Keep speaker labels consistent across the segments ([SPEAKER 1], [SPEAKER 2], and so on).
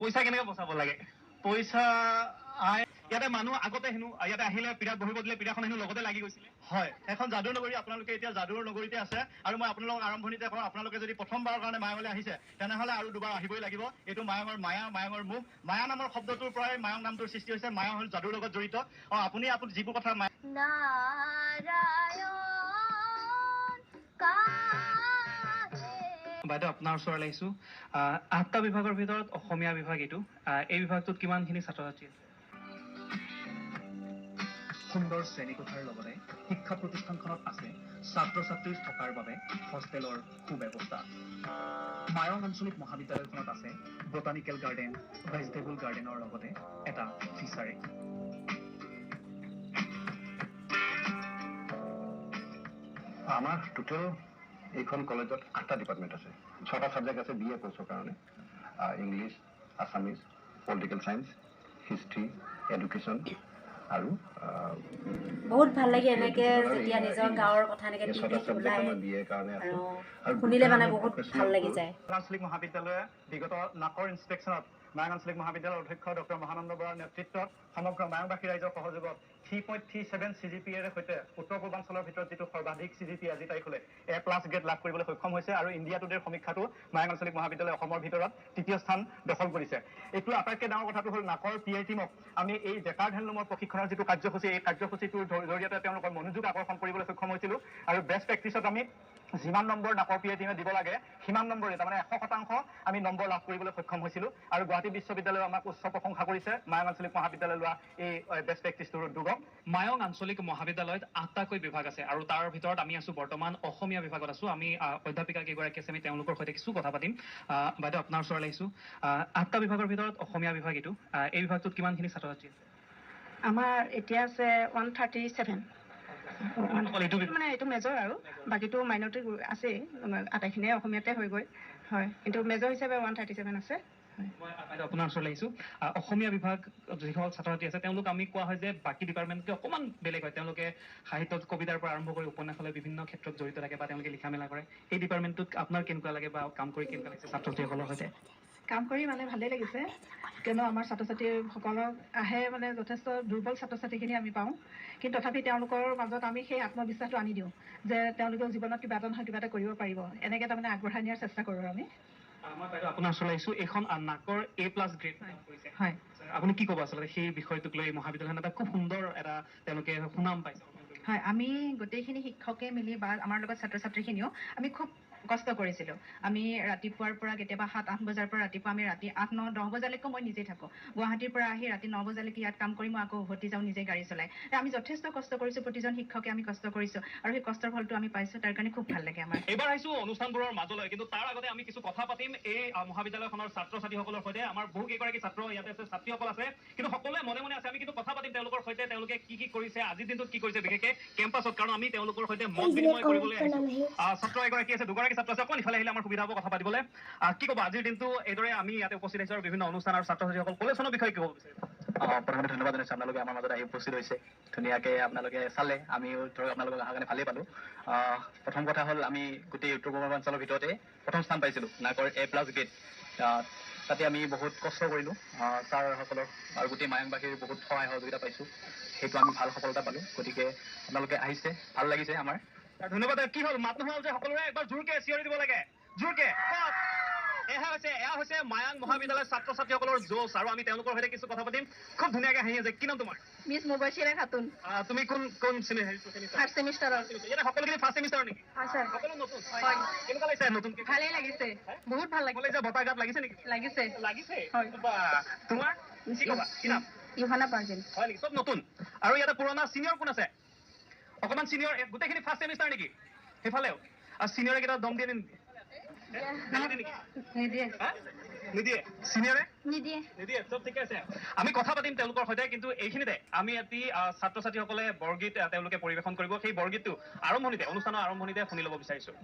[SPEAKER 1] পইচা কেনেকৈ বচাব লাগে? পইচা ইয়াতে মানুহ আগতে হেনো ইয়াতে আহিলে পীড়াত বহিব দিলে পীড়াখন হেনো লগতে লাগি গৈছিলে। হয়, এখন যাদুৰ নগৰী আপোনালোকে এতিয়া যাদুৰ নগৰীতে আছে আৰু মই আপোনালোকক আৰম্ভণিতে কওঁ, আপোনালোকে যদি প্ৰথমবাৰৰ কাৰণে মায়ঙলৈ আহিছে তেনেহ'লে আৰু দুবাৰ আহিবই লাগিব। এইটো মায়ঙৰ মায়া, মায়ঙৰ মুখ। মায়া নামৰ শব্দটোৰ পৰাই মায়ং নামটোৰ সৃষ্টি হৈছে। মায়ং হ'ল যাদুৰ লগত জড়িত। আপুনি যিবোৰ কথা বাইদেউ আপোনাৰ ওচৰলৈ আহিছো। 8টা বিভাগৰ ভিতৰত অসমীয়া বিভাগ এইটো। এই বিভাগটোত কিমানখিনি ছাত্ৰ ছাত্ৰী আছে? সুন্দৰ শ্ৰেণীকোঠাৰ লগতে শিক্ষা প্ৰতিষ্ঠানখনত আছে ছাত্ৰ ছাত্ৰীৰ থকাৰ বাবে হোষ্টেলৰ সুব্যৱস্থা। মায়ং আঞ্চলিক মহাবিদ্যালয়খনত আছে বটানিকেল গাৰ্ডেন, ভেজিটেবল গাৰ্ডেনৰ লগতে এটা ফিচাৰী। আমাৰ টোটেল এইখন কলেজত 8টা ডিপাৰ্টমেণ্ট আছে। 6টা ছাবজেক্ট আছে BA কোৰ্চৰ কাৰণে। English, Assamese, political science, history, education আৰু
[SPEAKER 2] বহুত ভাল লাগে এনেকে যেতিয়া নিজৰ গাঁৱৰ কথা এনেকে টিভিত ওলাই আৰু শুনিলে মানে বহুত ভাল লাগি যায়।
[SPEAKER 1] আঞ্চলিক মহাবিদ্যালয়ে বিগত নাকৰ ইনস্পেকশ্যনত মায়ং আঞ্চলিক মহাবিদ্যালয়ৰ অধ্যক্ষ ডক্টৰ মহানন্দ বৰাৰ নেতৃত্বত সমগ্ৰ মায়ংবাসী ৰাইজৰ সহযোগত 3.37 CGPAৰ সৈতে উত্তৰ পূৰ্বাঞ্চলৰ ভিতৰত যিটো সৰ্বাধিক CGPA আজি তাৰিখলৈ A+ গ্ৰেড লাভ কৰিবলৈ সক্ষম হৈছে আৰু ইণ্ডিয়া টুডেৰ সমীক্ষাটো মায়ং আঞ্চলিক মহাবিদ্যালয় অসমৰ ভিতৰত তৃতীয় স্থান দখল কৰিছে। এইটো আটাইতকৈ ডাঙৰ কথাটো হ'ল নাকৰ PI টিমক আমি এই ডেকাৰ্ড হেণ্ডলুমৰ প্ৰশিক্ষণৰ যিটো কাৰ্যসূচী, এই কাৰ্যসূচীটোৰ জৰিয়তে তেওঁলোকৰ মনোযোগ আকৰ্ষণ কৰিবলৈ সক্ষম হৈছিলোঁ আৰু বেষ্ট প্ৰেক্টিছত আমি যিমান নম্বৰ নাকৰ PI টিমে দিব লাগে সিমান নম্বৰে তাৰমানে 100% আমি নম্বৰ লাভ কৰিবলৈ সক্ষম হৈছিলোঁ আৰু গুৱাহাটী বিশ্ববিদ্যালয়ে আমাক উচ্চ প্ৰশংসা কৰিছে মায়ং আঞ্চলিক মহাবিদ্যালয় লোৱা এই বেষ্ট প্ৰেক্টিছটোৰ উদ্যোগক। মায়ং আঞ্চলিক মহাবিদ্যালয়ত 8টাকৈ বিভাগ আছে আৰু তাৰ ভিতৰত আমি আছো বৰ্তমান অসমীয়া বিভাগত আছো। আমি অধ্যাপিকা কেইগৰাকী আছে, আমি তেওঁলোকৰ সৈতে কিছু কথা পাতিম। বাইদেউ আপোনাৰ ওচৰলৈ আহিছো। 8টা বিভাগৰ ভিতৰত অসমীয়া বিভাগ এইটো। এই বিভাগটোত কিমানখিনি ছাত্ৰ ছাত্ৰী আছে?
[SPEAKER 3] আমাৰ এতিয়া আছে 137। মানে এইটো মেজৰ আৰু বাকীটো মাইনৰিটি আছেই, আটাইখিনিয়ে অসমীয়াতে হৈ গৈ। হয়, কিন্তু মেজৰ হিচাপে 137 আছে।
[SPEAKER 1] বাইদেউ আপোনাৰ ওচৰলৈ আহিছো। অসমীয়া বিভাগ যিসকল ছাত্ৰ ছাত্ৰী আছে তেওঁলোক আমি কোৱা হয় যে বাকী ডিপাৰ্টমেণ্টতকৈ অকণমান বেলেগ হয়। তেওঁলোকে সাহিত্যত কবিতাৰ পৰা আৰম্ভ কৰি উপন্যাসলৈ বিভিন্ন ক্ষেত্ৰত জড়িত থাকে বা তেওঁলোকে লিখা মেলা কৰে। এই ডিপাৰ্টমেণ্টটোত আপোনাৰ কেনেকুৱা লাগে বা কাম কৰি কেনেকুৱা লাগিছে ছাত্ৰ ছাত্ৰীসকলৰ সৈতে?
[SPEAKER 3] কাম কৰি মানে ভালেই লাগিছে, কিয়নো আমাৰ ছাত্ৰ ছাত্ৰীসকলক আহে মানে যথেষ্ট দুৰ্বল ছাত্ৰ ছাত্ৰীখিনি আমি পাওঁ, কিন্তু তথাপি তেওঁলোকৰ মাজত আমি সেই আত্মবিশ্বাসটো আনি দিওঁ যে তেওঁলোকেও জীৱনত কিবা এটা নহয় কিবা এটা কৰিব পাৰিব, এনেকৈ তাৰমানে আগবঢ়াই নিয়াৰ চেষ্টা কৰোঁ আমি।
[SPEAKER 1] মই বাইদেউ আপোনাৰ ওচৰলৈ আহিছো। এইখন নাকৰ A+ গ্ৰেড কৰিছে।
[SPEAKER 3] হয়,
[SPEAKER 1] আপুনি কি ক'ব আচলতে সেই বিষয়টোক লৈ? মহাবিদ্যালয়খন এটা খুব সুন্দৰ এটা তেওঁলোকে সুনাম পাইছে।
[SPEAKER 3] হয়, আমি গোটেইখিনি শিক্ষকে মিলি বা আমাৰ লগত ছাত্ৰ ছাত্ৰীখিনিও আমি খুব কষ্ট কৰিছিলোঁ। আমি ৰাতিপুৱাৰ পৰা কেতিয়াবা 7-8 বজাৰ পৰা ৰাতিপুৱা আমি ৰাতি 8-9-10 বজালৈকে মই নিজেই থাকোঁ। গুৱাহাটীৰ পৰা আহি ৰাতি 9 বজালৈকে ইয়াত কাম কৰি মই আকৌ উভতি যাওঁ নিজে গাড়ী চলাই। আমি যথেষ্ট কষ্ট কৰিছোঁ, প্ৰতিজন শিক্ষকে আমি কষ্ট কৰিছোঁ আৰু সেই কষ্টৰ ফলটো আমি পাইছোঁ, তাৰ কাৰণে খুব ভাল লাগে আমাৰ।
[SPEAKER 1] এইবাৰ আহিছোঁ অনুষ্ঠানবোৰৰ মাজলৈ, কিন্তু তাৰ আগতে আমি কিছু কথা পাতিম এই মহাবিদ্যালয়খনৰ ছাত্ৰ ছাত্ৰীসকলৰ সৈতে। আমাৰ বহু কেইগৰাকী ছাত্ৰ ইয়াতে আছে, ছাত্ৰীসকল আছে, কিন্তু সকলোৱে মনে মনে আছে। আমি কিন্তু কথা পাতিম তেওঁলোকৰ সৈতে, তেওঁলোকে কি কৰিছে আজিৰ দিনটোত, কি কৰিছে বিশেষকৈ কেম্পাছত, কাৰণ আমি তেওঁলোকৰ সৈতে মত বিনিময় কৰিবলৈ আহিছোঁ। ছাত্ৰ এগৰাকী আছে, দুগৰাকী ছাত্ৰ আছে, অকণ ইফালে আহিলে আমাৰ সুবিধা হ'ব কথা পাতিবলৈ। কি ক'ব আজিৰ দিনটো এইদৰে আমি ইয়াতে উপস্থিত আহিছোঁ আৰু বিভিন্ন অনুষ্ঠান আৰু ছাত্ৰ ছাত্ৰীসকল কলেজখনৰ বিষয়ে কি ক'ব বিচাৰিব?
[SPEAKER 4] প্ৰথমতে ধন্যবাদ জনাইছোঁ আপোনালোকে আমাৰ মাজত আহি উপস্থিত হৈছে। ধুনীয়াকৈ আপোনালোকে চালে, আমিও ধৰক আপোনালোকক অহাৰ কাৰণে ভালেই পালোঁ। প্ৰথম কথা হ'ল আমি গোটেই উত্তৰ পূৰ্বাঞ্চলৰ ভিতৰতে প্ৰথম স্থান পাইছিলোঁ নাকৰ A+ গ্ৰেড। তাতে আমি বহুত কষ্ট কৰিলোঁ, ছাৰসকলৰ আৰু গোটেই মায়ংবাসীৰ বহুত সহায় সহযোগিতা পাইছোঁ। সেইটো আমি ভাল সফলতা পালোঁ। গতিকে আপোনালোকে আহিছে, ভাল লাগিছে আমাৰ।
[SPEAKER 1] ধন্যবাদ। কি হ'ল মাত নোহোৱা যে সকলোৰে একবাৰ জোৰকে চিঞৰি দিব লাগে, জোৰকে। এয়া হৈছে মায়ং মহাবিদ্যালয়ৰ ছাত্ৰ ছাত্ৰীসকলৰ জোচ আৰু আমি তেওঁলোকৰ সৈতে কিছু কথা পাতিম। খুব ধুনীয়াকৈ হাঁহি আছে। কি নাম তোমাৰ?
[SPEAKER 3] মিছ মুবাছিৰা খাতুন।
[SPEAKER 1] তুমি কোন
[SPEAKER 3] ফাৰ্ষ্ট ছেমিষ্টাৰৰ।
[SPEAKER 1] ইয়াতে সকলোখিনি ফাৰ্ষ্ট ছেমিষ্টাৰৰ নেকি?
[SPEAKER 3] হয় ছাৰ।
[SPEAKER 1] সকলো নতুন? হয়। কেনেকুৱা লাগিছে নতুনকৈ?
[SPEAKER 3] ভালেই লাগিছে, বহুত ভাল লাগিছে।
[SPEAKER 1] কলেজৰ বঁটাঘাত লাগিছে নেকি?
[SPEAKER 3] লাগিছে।
[SPEAKER 1] হয়। তোমাৰ কি ক'বা? কি নাম?
[SPEAKER 3] ইভানা পাৰ্জিন।
[SPEAKER 1] হয় নেকি? চব নতুন। আৰু ইয়াতে পুৰণা চিনিয়ৰ কোন আছে? অকণমান চিনিয়ৰ, গোটেইখিনি ফাৰ্ষ্ট ছেমিষ্টাৰ নেকি? সেইফালেও চিনিয়ৰে কেইটা দম দিয়ে নেকি?
[SPEAKER 3] নিদিয়ে।
[SPEAKER 1] নিদিয়ে? চিনিয়ৰে
[SPEAKER 3] নিদিয়ে।
[SPEAKER 1] চব ঠিকে আছে। আমি কথা পাতিম তেওঁলোকৰ সৈতে, কিন্তু এইখিনিতে আমি এটি ছাত্ৰ ছাত্ৰীসকলে বৰগীত তেওঁলোকে পৰিৱেশন কৰিব। সেই বৰগীতটো আৰম্ভণিতে, অনুষ্ঠানৰ আৰম্ভণিতে শুনি ল'ব বিচাৰিছোঁ।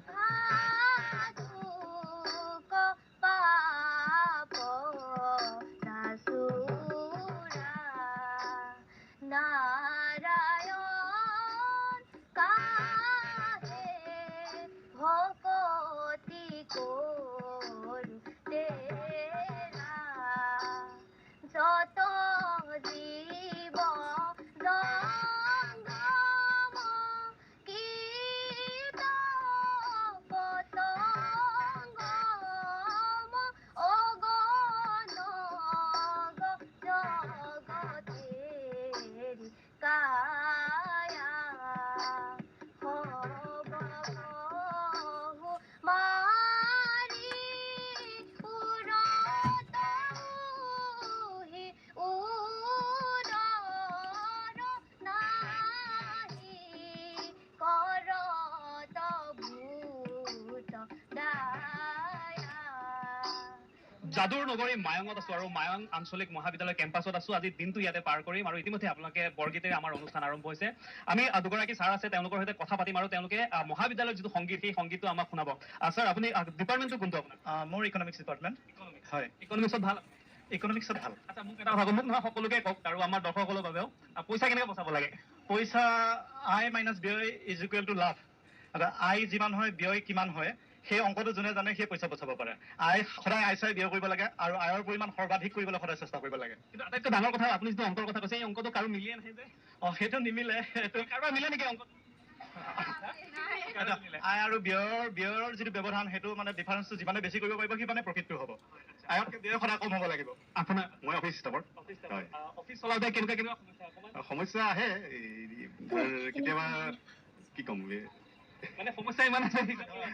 [SPEAKER 5] যাদুৰ নগৰী মায়ঙত আছো আৰু মায়ং আঞ্চলিক মহাবিদ্যালয় কেম্পাছত আছো। আজি দিনটো ইয়াতে পাৰ কৰিম আৰু ইতিমধ্যে আপোনালোকে বৰগীতেৰে আমাৰ অনুষ্ঠান আৰম্ভ হৈছে। আমি দুগৰাকী ছাৰ আছে, তেওঁলোকৰ সৈতে কথা পাতিম আৰু তেওঁলোকে মহাবিদ্যালয়ৰ যিটো সংগীত সেই সংগীতটো আমাক শুনাব। ছাৰ, আপুনি ডিপাৰ্টমেণ্টটো কোনটো আপোনাৰ?
[SPEAKER 1] মোৰ ইকনমিক্স ডিপাৰ্টমেণ্ট। হয়,
[SPEAKER 5] ইকনমিক্সত ভাল?
[SPEAKER 1] ইকনমিক্সত ভাল।
[SPEAKER 5] আচ্ছা, মোক এটা কথা কওক, মোক নহয় সকলোকে কওক আৰু আমাৰ দৰ্শকসকলৰ বাবেও, পইচা কেনেকৈ বচাব লাগে?
[SPEAKER 1] পইচা আয় মাইনাছ ব্যয় ইজ ইকুৱেল টু লাভ। আয় যিমান হয় ব্যয় কিমান হয় সেই অংকটো যোনে জানে সেই পইচা বচাব পাৰে। সদায় আয় চাই ব্যয় কৰিব লাগে আৰু আয়ৰ পৰিমাণ সৰ্বাধিক কৰিবলৈ সদায় চেষ্টা কৰিব লাগে।
[SPEAKER 5] কিন্তু আটাইতকৈ ডাঙৰ কথা, আপুনি যিটো অংকৰ কথা কৈছে, এই অংকটো কাৰো মিলিয়ে নাহে যে।
[SPEAKER 1] সেইটো নিমিলে। সেইটো
[SPEAKER 5] কাৰোবাৰ মিলে নেকি অংকটো?
[SPEAKER 1] আয় আৰু ব্যয়ৰ যিটো ব্যৱধান, সেইটো মানে ডিফাৰেন্সটো যিমানে বেছি কৰিব পাৰিব সিমানে প্ৰফিটটো হ'ব। আয়তকৈ ব্যয় সদায় কম হ'ব লাগিব।
[SPEAKER 5] আপোনাৰ
[SPEAKER 6] মই অফিচ ষ্টাফৰ। হয়,
[SPEAKER 5] অফিচ চলাওঁতে কেনেকুৱা
[SPEAKER 6] সমস্যা আহে। কেতিয়াবা কি ক'ম,
[SPEAKER 5] মানে সমস্যা ইমান আছে?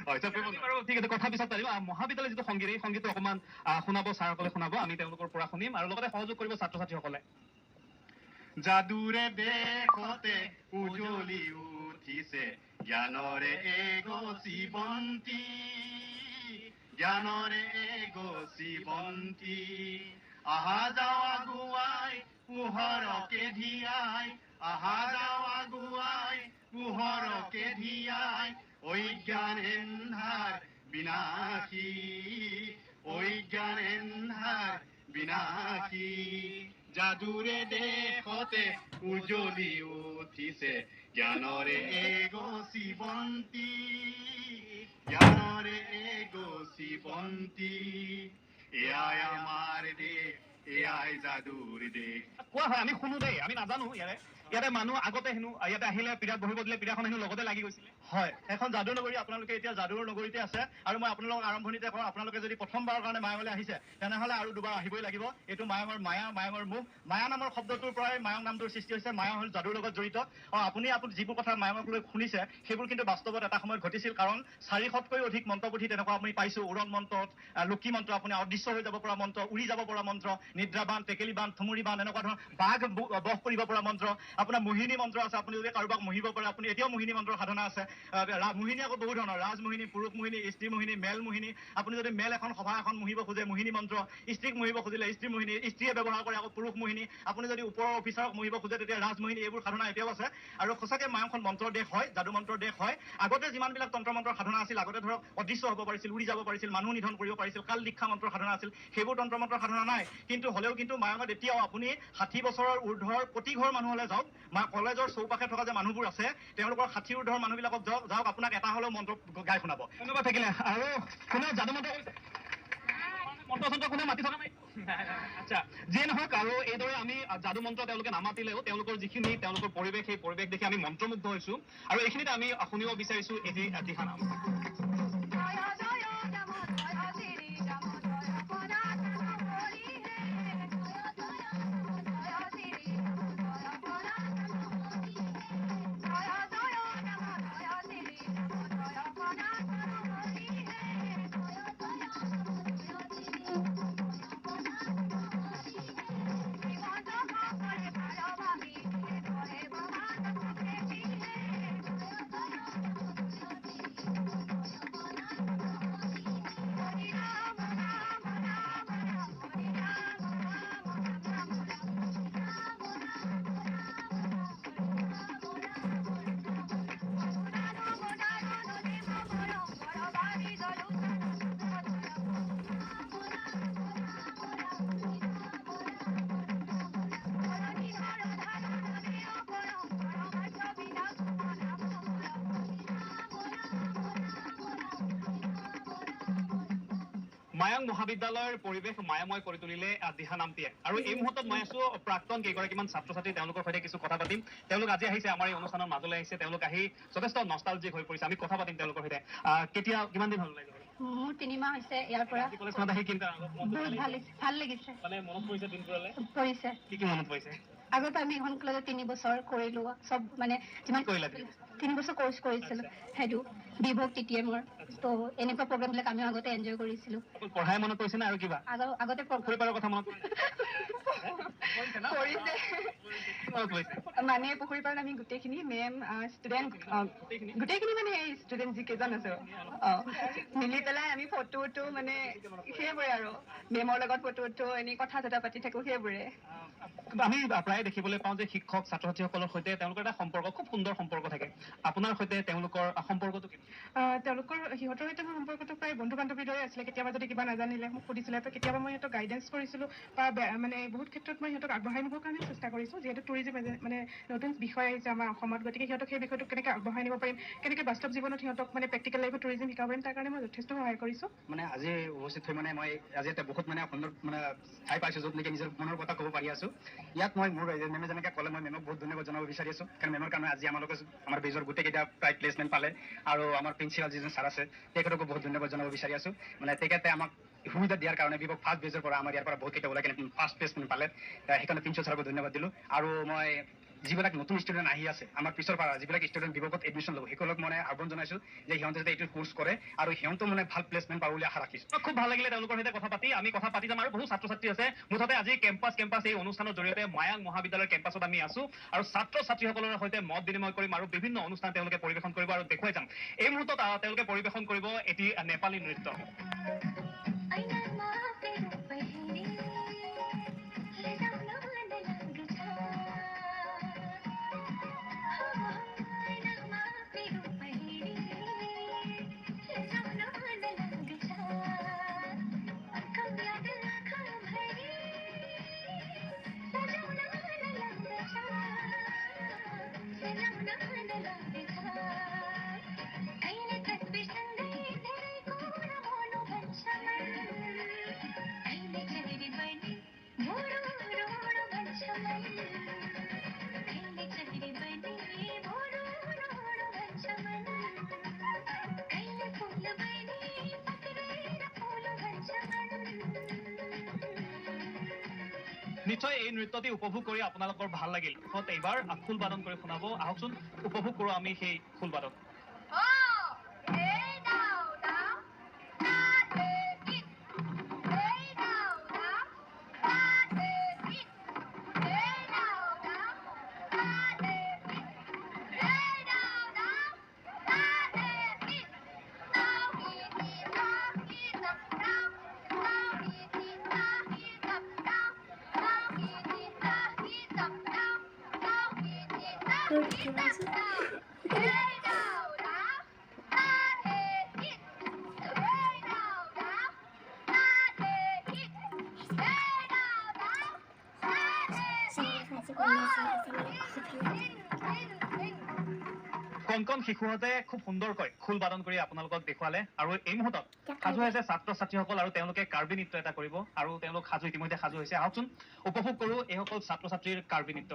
[SPEAKER 6] হয়, চব কৰিব
[SPEAKER 5] বাৰু ঠিক আছে, কথা পিছত পাতিম। মহাবিদ্যালয়ৰ যিটো সংগীত, এই সংগীতটো অকণমান শুনাব, ছাৰসকলে শুনাব, আমি তেওঁলোকৰ পৰা শুনিম আৰু লগতে সহযোগ কৰিব ছাত্ৰ ছাত্ৰীসকলে।
[SPEAKER 6] যাদুৰে দেশতে উজ্বলি উঠিছে জ্ঞানৰে এগছি বন্তি, জ্ঞানৰে এগছি বন্তি, আহা যাওঁ আগুৱাই পোহৰকে ধিয়াই, আহা যাওঁ আগুৱাই পোহৰকে ধিয়াই, অজ্ঞান এন্ধাৰ বিনাশী, অজ্ঞান এন্ধাৰ বিনাশী, যাদুৰে দেশতে উজ্বলি উঠিছে জ্ঞানৰে এগছি বন্তি, জ্ঞানৰে এগছি বন্তি, এয়াই আমাৰ দেশ, এয়াই যাদুৰ দেশ।
[SPEAKER 5] কোৱা হয়, আমি শুনো দেই, আমি নাজানো। ইয়াতে মানুহ আগতে হেনো ইয়াতে আহিলে পীড়াত বহিব দিলে, পীড়াখন হেনো লগতে লাগি গৈছিলে।
[SPEAKER 1] হয়, এখন যাদুৰ নগৰী। আপোনালোকে এতিয়া যাদুৰ নগৰীতে আছে আৰু মই আপোনালোকক আৰম্ভণিতে কওঁ, আপোনালোকে যদি প্ৰথমবাৰৰ কাৰণে মায়ঙলৈ আহিছে তেনেহ'লে আৰু দুবাৰ আহিবই লাগিব। এইটো মায়ঙৰ মায়া, মায়ঙৰ মোহ। মায়া নামৰ শব্দটোৰ পৰাই মায়ং নামটোৰ সৃষ্টি হৈছে। মায়া হ'ল যাদুৰ লগত জড়িত। আপুনি যিবোৰ কথা মায়ঙক লৈ শুনিছে সেইবোৰ কিন্তু বাস্তৱত এটা সময়ত ঘটিছিল, কাৰণ 400তকৈ অধিক মন্ত্ৰপুথি তেনেকুৱা আপুনি পাইছোঁ। উৰণ মন্ত্ৰ, লক্ষী মন্ত্ৰ, আপুনি অদৃশ্য হৈ যাব পৰা মন্ত্ৰ, উৰি যাব পৰা মন্ত্ৰ, নিদ্ৰাবান, টেকেলি বান, থুমুৰি বান, এনেকুৱা ধৰণৰ বাঘ বশ কৰিব পৰা মন্ত্ৰ, আপোনাৰ মোহিনী মন্ত্ৰ আছে। আপুনি যদি কাৰোবাক মোহিব পাৰে, আপুনি এতিয়াও মোহিনী মন্ত্ৰৰ সাধনা আছে। মোহিনী আকৌ বহুত ধৰণৰ, ৰাজমোহিনী, পুৰুষ মোহিনী, স্ত্ৰী মোহিনী, মেল মোহিনী। আপুনি যদি মেল এখন সভা এখন মোহিব খোজে, মোহিনী মন্ত্ৰ। স্ত্ৰীক মোহিব খুজিলে স্ত্ৰী মোহিনী, স্ত্ৰীয়ে ব্যৱহাৰ কৰে আকৌ পুৰুষ মোহিনী। আপুনি যদি ওপৰৰ অফিচাৰক মোহিব খোজে তেতিয়া ৰাজমোহিনী। এইবোৰ সাধনা এতিয়াও আছে আৰু সঁচাকৈ মায়ঙখন মন্ত্ৰৰ দেশ হয়, যাদু মন্ত্ৰৰ দেশ হয়। আগতে যিমানবিলাক তন্ত্ৰ মন্ত্ৰৰ সাধনা আছিল, আগতে ধৰক অদৃশ্য হ'ব পাৰিছিল, উৰি যাব পাৰিছিল, মানুহ নিধন কৰিব পাৰিছিল, কাল দীক্ষা মন্ত্ৰৰ সাধনা আছিল। সেইবোৰ তন্ত্ৰ মন্ত্ৰৰ সাধনা নাই। কিন্তু হ'লেও কিন্তু মায়ঙত এতিয়াও আপুনি 60 বছৰৰ ঊৰ্ধৰ প্ৰতি ঘৰ মানুহলৈ যাওক, কলেজৰ চৌপাশে থকা যে মানুহবোৰ আছে তেওঁলোকৰ 60 ঊৰ্ধৰ মানুহবিলাকক যাওক, আপোনাক এটা হ'লেও মন্ত্ৰ গাই শুনাব।
[SPEAKER 5] ধন্যবাদ থাকিলে। আৰু কোনে যাদু মন্ত্ৰ মন্ত্ৰ চন্ত্ৰ কোনে মাতি থকা নাই? আচ্ছা, যিয়ে নহওক, আৰু এইদৰে আমি যাদু মন্ত্ৰ তেওঁলোকে নামাতিলেও তেওঁলোকৰ যিখিনি তেওঁলোকৰ পৰিৱেশ, সেই পৰিৱেশ দেখি আমি মন্ত্ৰমুগ্ধ হৈছো। আৰু এইখিনিতে আমি শুনিব বিচাৰিছো এটি দিহানাম। মায়ং মহাবিদ্যালয়ৰ পৰিৱেশ মায়াময় কৰি তুলিলে দিহানামটিয়ে। আৰু এই মুহূৰ্তত মই আছো প্ৰাক্তন কেইগৰাকীমান ছাত্ৰ ছাত্ৰী, তেওঁলোকৰ সৈতে কিছু কথা পাতিম। তেওঁলোক আজি আহিছে আমাৰ এই অনুষ্ঠানৰ মাজলৈ আহিছে। তেওঁলোক আহি যথেষ্ট নষ্টালজিক হৈ পৰিছে। আমি কথা পাতিম তেওঁলোকৰ সৈতে। কিমান দিন হ'ল ওলাই যাব?
[SPEAKER 7] মোৰ 3 মাহ হৈছে ইয়াৰ পৰা।
[SPEAKER 5] কলেজখনত আহি কেনেকুৱা
[SPEAKER 7] বহুত ভাল লাগিছে।
[SPEAKER 5] মানে মনত পৰিছে দিনবোৰলৈ?
[SPEAKER 7] পৰিছে।
[SPEAKER 5] কি মনত পৰিছে?
[SPEAKER 7] আগতে আমি এখন কলেজত 3 বছৰ কৰিলো, চব মানে যিমান 3 বছৰ কোৰ্চ কৰিছিলো, সেইটো বিভোগ TTM-ৰ। তো এনেকুৱা প্ৰগ্ৰামবিলাক আমি আগতে এনজয় কৰিছিলো।
[SPEAKER 5] পঢ়াই মনত পৰিছে নে আৰু কিবা?
[SPEAKER 7] আগতে
[SPEAKER 5] পৰিবাৰৰ কথা মনত পৰিছে?
[SPEAKER 3] মানে পুখুৰীপাৰত আমি গোটেইখিনি মেম ষ্টুডেণ্ট গোটেইখিনি মানে এই ষ্টুডেণ্ট যিকেইজন আছো মিলি পেলাই আমি ফটো উঠো মানে সেইবোৰে আৰু মেমৰ লগত ফটো উঠো এনেই কথা চথা পাতি থাকো সেইবোৰে
[SPEAKER 5] আমি প্ৰায় দেখিবলৈ পাওঁ যে শিক্ষক ছাত্ৰ ছাত্ৰীসকলৰ সৈতে তেওঁলোকৰ এটা সম্পৰ্ক খুব সুন্দৰ সম্পৰ্ক থাকে আপোনাৰ সৈতে তেওঁলোকৰ সম্পৰ্কটো
[SPEAKER 3] তেওঁলোকৰ সিহঁতৰ সৈতে মোৰ সম্পৰ্কটো প্ৰায় বন্ধু বান্ধৱীৰ দৰে আছিলে কেতিয়াবা যদি কিবা নাজানিলে মোক সুধিছিলে তো কেতিয়াবা মই সিহঁতক গাইডেঞ্চ কৰিছিলোঁ বা মানে বহুত ক্ষেত্ৰত মই সিহঁতক আগবঢ়াই নিবৰ কাৰণে চেষ্টা কৰিছোঁ যিহেতু টুৰিজিম মানে নতুন বিষয় আহিছে আমাৰ অসমত গতিকে সিহঁতক সেই বিষয়টোক কেনেকৈ আগবঢ়াই নিব পাৰিম কেনেকৈ বাস্তৱ জীৱনত সিহঁতক মানে প্ৰেক্টিকেল লাইফত টুৰিজিম শিকাব পাৰিম তাৰ কাৰণে মই যথেষ্ট সহায় কৰিছোঁ
[SPEAKER 4] মানে আজি উপস্থিত হৈ মানে মই আজি এটা বহুত মানে সুন্দৰ মানে ঠাই পাইছোঁ য'ত নেকি নিজৰ মনৰ কথা ক'ব পাৰি আছোঁ ইয়াত মই মোৰ মেমে যেনেকৈ ক'লে মই মেমক বহুত ধন্যবাদ জনাব বিচাৰি আছোঁ কাৰণ মেমৰ কাৰণে আজি আমালোকে আমাৰ বেজৰ গোটেইকেইটা প্ৰায় প্লেচমেণ্ট পালে আৰু আমাৰ প্ৰিন্সিপাল যিজন ছাৰ আছে তেখেতকো বহুত ধন্যবাদ জনাব বিচাৰি আছোঁ মানে তেখেতে আমাক সুবিধা দিয়াৰ কাৰণে বিভাগ ফাৰ্ষ্ট বেজৰ পৰা আমাৰ ইয়াৰ পৰা বহুতকেইটা ওলাই কিনে ফাৰ্ষ্ট প্লেচমেণ্ট পালে সেইকাৰণে প্ৰিন্সিপাল ছাৰকো ধন্যবাদ দিলোঁ আৰু মই যিবিলাক নতুন ষ্টুডেণ্ট আহি আছে আমাৰ পিছৰ পৰা যিবিলাক ষ্টুডেণ্ট বিভাগত এডমিশ্যন ল'ব সেইসকলক মানে আহ্বান জনাইছোঁ যে সিহঁতে যাতে এইটো কোৰ্চ কৰে আৰু সিহঁতো মানে ভাল প্লেচমেণ্ট পাব বুলি আশা ৰাখিছোঁ
[SPEAKER 5] খুব ভাল লাগিলে তেওঁলোকৰ সৈতে কথা পাতি আমি কথা পাতি যাম আৰু বহু ছাত্ৰ ছাত্ৰী আছে মুঠতে আজি কেম্পাছ এই অনুষ্ঠানৰ জৰিয়তে মায়াং মহাবিদ্যালয়ৰ কেম্পাছত আমি আছো আৰু ছাত্ৰ ছাত্ৰীসকলৰ সৈতে মত বিনিময় কৰিম আৰু বিভিন্ন অনুষ্ঠান তেওঁলোকে পৰিৱেশন কৰিব আৰু দেখুৱাই যাম এই মুহূৰ্তত তেওঁলোকে পৰিৱেশন কৰিব এটি নেপালী নৃত্য নিশ্চয় এই নৃত্যটি উপভোগ কৰি আপোনালোকৰ ভাল লাগিল এইবাৰ খোল বাদন কৰি শুনাব আহকচোন উপভোগ কৰোঁ আমি সেই খোল বাদন কণ শিশুহঁতে খুব সুন্দৰকৈ খোল বাদন কৰি আপোনালোকক দেখুৱালে আৰু এই মুহূৰ্তত সাজু হৈছে ছাত্ৰ ছাত্ৰীসকল আৰু তেওঁলোকে কাৰ্বি নৃত্য এটা কৰিব আৰু তেওঁলোক ইতিমধ্যে সাজু হৈছে আহকচোন উপভোগ কৰোঁ এইসকল ছাত্ৰ ছাত্ৰীৰ কাৰ্বি নৃত্য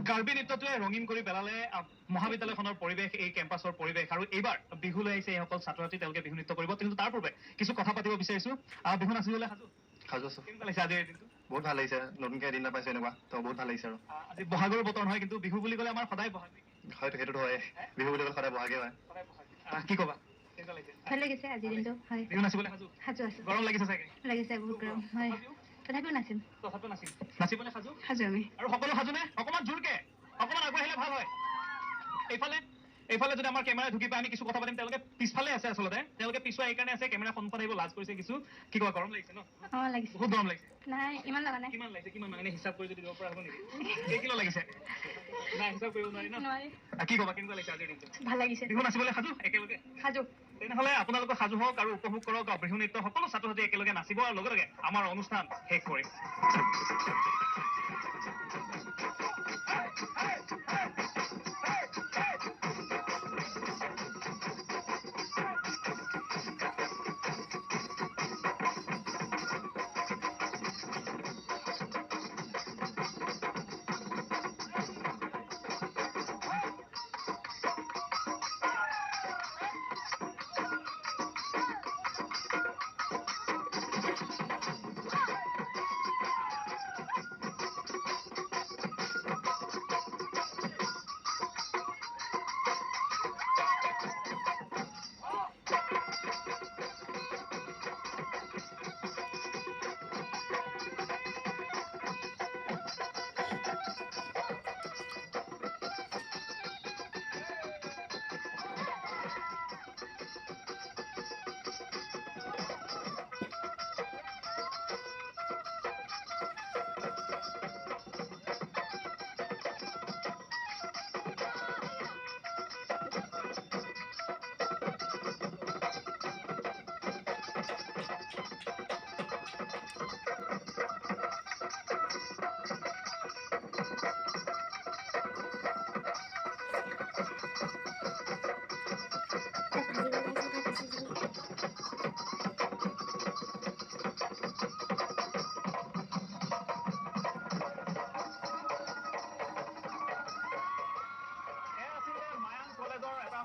[SPEAKER 5] কাৰ্বি নৃত্যটোৱে ৰঙীন কৰি পেলালে মহাবিদ্যালয়খনৰ পৰিৱেশ এই কেম্পাছৰ পৰিৱেশ আৰু এইবাৰ বিহুলৈ আহিছে এইসকল ছাত্ৰ ছাত্ৰী তেওঁলোকে বিহু নৃত্য কৰিব কিন্তু তাৰ পূৰ্বে কিছু কথা পাতিব বিচাৰিছো বিহু নাচিবলৈ সাজু আছো কেনেকুৱা লাগিছে আজিৰ দিনটো
[SPEAKER 6] বহুত ভাল লাগিছে নতুনকৈ এদিন নাপাইছোঁ এনেকুৱা তো বহুত ভাল লাগিছে আৰু
[SPEAKER 5] আজি বহাগৰ বতৰ হয় কিন্তু বিহু বুলি ক'লে আমাৰ সদায় বহাগ
[SPEAKER 6] হয়তো সেইটোতো হয় বিহু বুলি ক'লে সদায় বহাগে হয়
[SPEAKER 5] কি ক'বা কেনেকুৱা লাগিছে
[SPEAKER 7] ভাল লাগিছে আজিৰ দিনটো হয়
[SPEAKER 5] বিহু নাচিবলৈ সাজু
[SPEAKER 7] আছো
[SPEAKER 5] গৰম লাগিছে চাগে
[SPEAKER 7] লাগিছে বহুত গৰম হয় তথাপিও নাচিম
[SPEAKER 5] তথাপিও নাচিবলৈ সাজু
[SPEAKER 7] আমি
[SPEAKER 5] আৰু সকলো সাজুনে অকণমান জোৰকে অকণমান আগবাঢ়িলে ভাল হয় এইফালে এইফালে যদি আমাৰ কেমেৰা ঢুকি পাই আমি কিছু কথা পাতিম তেওঁলোকে পিছফালে আছে আচলতে তেওঁলোকে পিছুৱা এইকাৰণে আছে কেমেৰা সন্মুখত আহিব লাজ কৰিছে কিছু কি কয় গৰম লাগিছে ন
[SPEAKER 7] অঁ লাগিছে
[SPEAKER 5] বহুত গৰম লাগিছে
[SPEAKER 7] নাই ইমান লগা নাই
[SPEAKER 5] কিমান লাগিছে কিমান মানে হিচাপ কৰি যদি দিব পৰা হ'ব নেকি কেই কিলো লাগিছে নাই হিচাপ কৰিব নোৱাৰি ন
[SPEAKER 7] নোৱাৰি
[SPEAKER 5] কি ক'বা কেনেকুৱা লাগিছে আজিৰ দিনটো
[SPEAKER 7] ভাল লাগিছে
[SPEAKER 5] বিহু নাচিবলৈ সাজু একেলগে
[SPEAKER 7] সাজু
[SPEAKER 5] তেনেহ'লে আপোনালোকে সাজু হওক আৰু উপভোগ কৰক বিহু নৃত্য সকলো ছাত্ৰ ছাত্ৰী একেলগে নাচিব আৰু লগে লগে আমাৰ অনুষ্ঠান শেষ কৰিম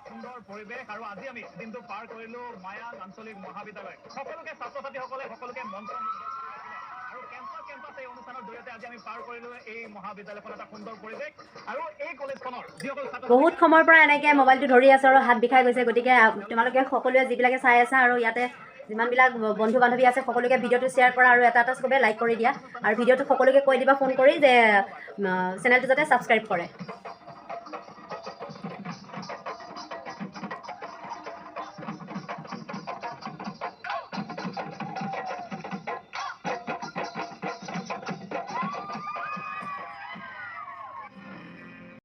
[SPEAKER 5] সুন্দৰ পৰিৱেশ আৰু আজি আমি দিনটো পাৰ কৰিলো মায়াং আঞ্চলিক মহাবিদ্যালয় সকলোকে ছাত্ৰ ছাত্ৰীসকলে সকলোকে মন্ত্ৰমুগ্ধ কৰি ৰাখিলে আৰু কেম্পাছ এই অনুষ্ঠানৰ জৰিয়তে আজি আমি পাৰ কৰিলো এই মহাবিদ্যালয়খন এটা সুন্দৰ পৰিৱেশ আৰু এই কলেজখনৰ যিসকল
[SPEAKER 2] বহুত সময়ৰ পৰা এনেকৈ মোবাইলটো ধৰি আছোঁ আৰু হাত বিষাই গৈছে গতিকে তোমালোকে সকলোৱে যিবিলাকে চাই আছা আৰু ইয়াতে যিমানবিলাক বন্ধু বান্ধৱী আছে সকলোকে ভিডিঅ'টো শ্বেয়াৰ কৰা আৰু এটা চবে লাইক কৰি দিয়া আৰু ভিডিঅ'টো সকলোকে কৈ দিবা ফোন কৰি যে চেনেলটো যাতে ছাবস্ক্ৰাইব কৰে